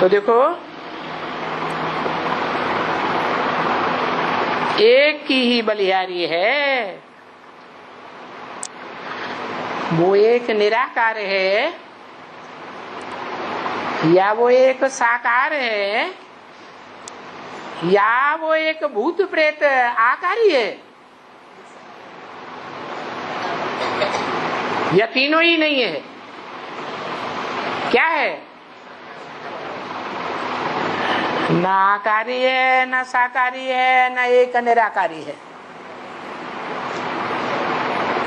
तो देखो, एक की ही बलिहारी है, वो एक निराकार है या वो एक साकार है या वो एक भूत प्रेत आकारी है, या तीनों ही नहीं है? क्या है? न आकारी है, न साकारी है, न एक निराकारी है।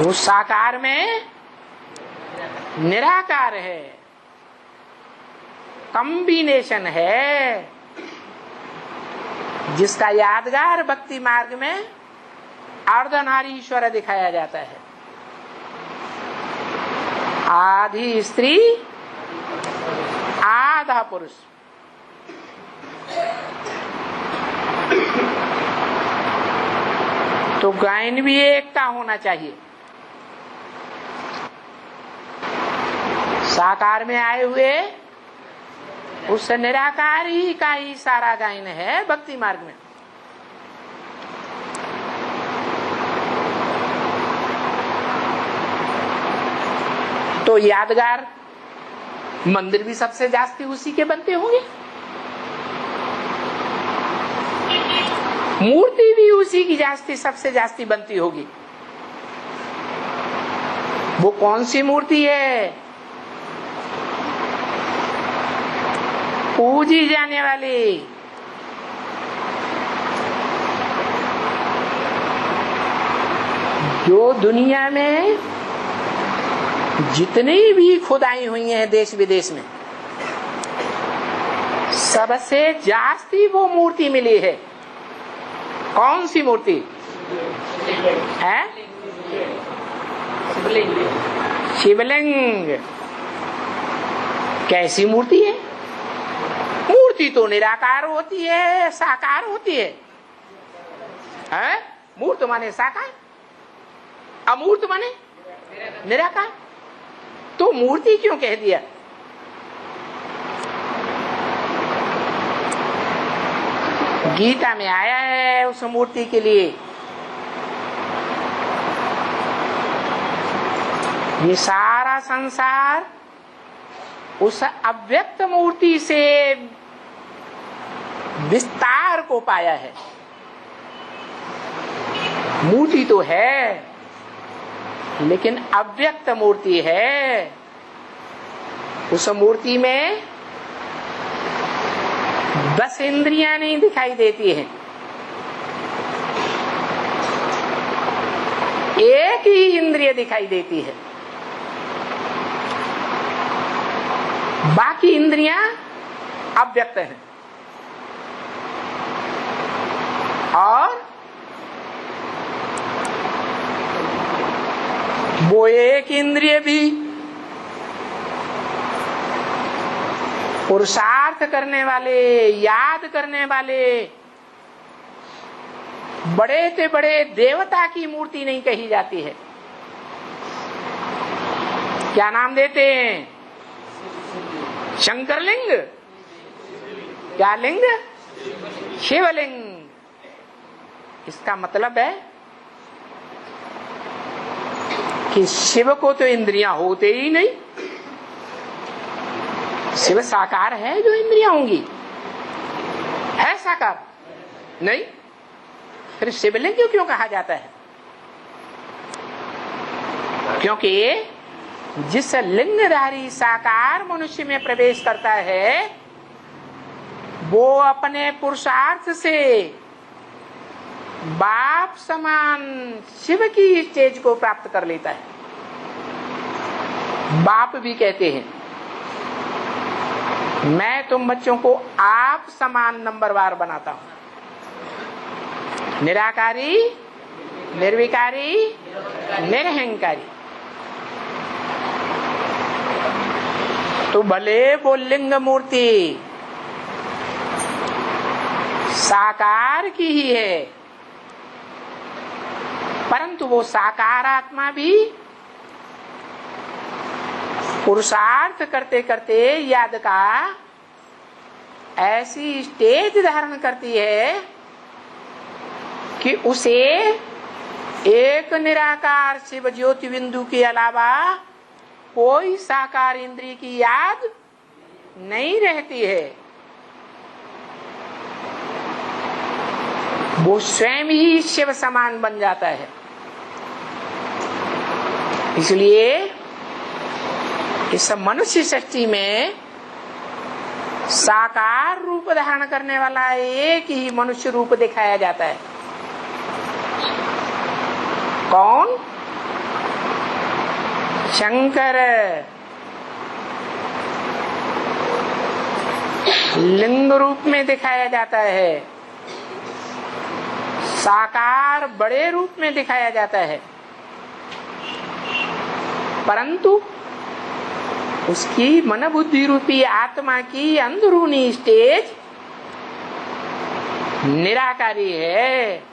उस साकार में निराकार है, कॉम्बिनेशन है, जिसका यादगार भक्ति मार्ग में अर्धनारीश्वर दिखाया जाता है। आधी स्त्री आधा पुरुष। तो गायन भी एक का होना चाहिए। साकार में आए हुए उस निराकार ही का ही सारा गायन है भक्ति मार्ग में। तो यादगार मंदिर भी सबसे जास्ती उसी के बनते होंगे, मूर्ति भी उसी की जास्ती सबसे जास्ती बनती होगी। वो कौन सी मूर्ति है? पूजी जाने वाली। जो दुनिया में जितनी भी खुदाई हुई हैं देश विदेश में, सबसे जास्ती वो मूर्ति मिली है। कौन सी मूर्ति है? शिवलिंग। कैसी मूर्ति है? मूर्ति तो निराकार होती है, साकार होती है। मूर्त माने साकार, अमूर्त माने निराकार। तो मूर्ति क्यों कह दिया? गीता में आया है उस मूर्ति के लिए। ये सारा संसार उस अव्यक्त मूर्ति से विस्तार को पाया है। मूर्ति तो है लेकिन अव्यक्त मूर्ति है। उस मूर्ति में 10 इंद्रियां नहीं दिखाई देती हैं, एक ही इंद्रिय दिखाई देती है। बाकी इंद्रियां अव्यक्त हैं और वो एक इंद्रिय भी पुरुषार्थ करने वाले, याद करने वाले बड़े से बड़े देवता की मूर्ति नहीं कही जाती है। क्या नाम देते हैं? शंकरलिंग। क्या लिंग? शिवलिंग। इसका मतलब है कि शिव को तो इंद्रियां होते ही नहीं। शिव साकार है जो इंद्रियां होंगी? है साकार? नहीं। फिर शिवलिंग क्यों कहा जाता है? क्योंकि जिस लिंगधारी साकार मनुष्य में प्रवेश करता है वो अपने पुरुषार्थ से बाप समान शिव की स्टेज को प्राप्त कर लेता है। बाप भी कहते हैं मैं तुम बच्चों को आप समान नंबरवार बनाता हूं। निराकारी, निर्विकारी, निरहंकारी। तो भले वो लिंग मूर्ति साकार की ही है, परंतु वो साकार आत्मा भी पुरुषार्थ करते करते याद का ऐसी स्टेज धारण करती है कि उसे एक निराकार शिव ज्योति बिंदु के अलावा कोई साकार इंद्रिय की याद नहीं रहती है। वो स्वयं ही शिव समान बन जाता है। इसलिए इस मनुष्य सृष्टि में साकार रूप धारण करने वाला एक ही मनुष्य रूप दिखाया जाता है। कौन? शंकर। लिंग रूप में दिखाया जाता है, साकार बड़े रूप में दिखाया जाता है, परंतु उसकी मन बुद्धि रूपी आत्मा की अंदरूनी स्टेज निराकारी है।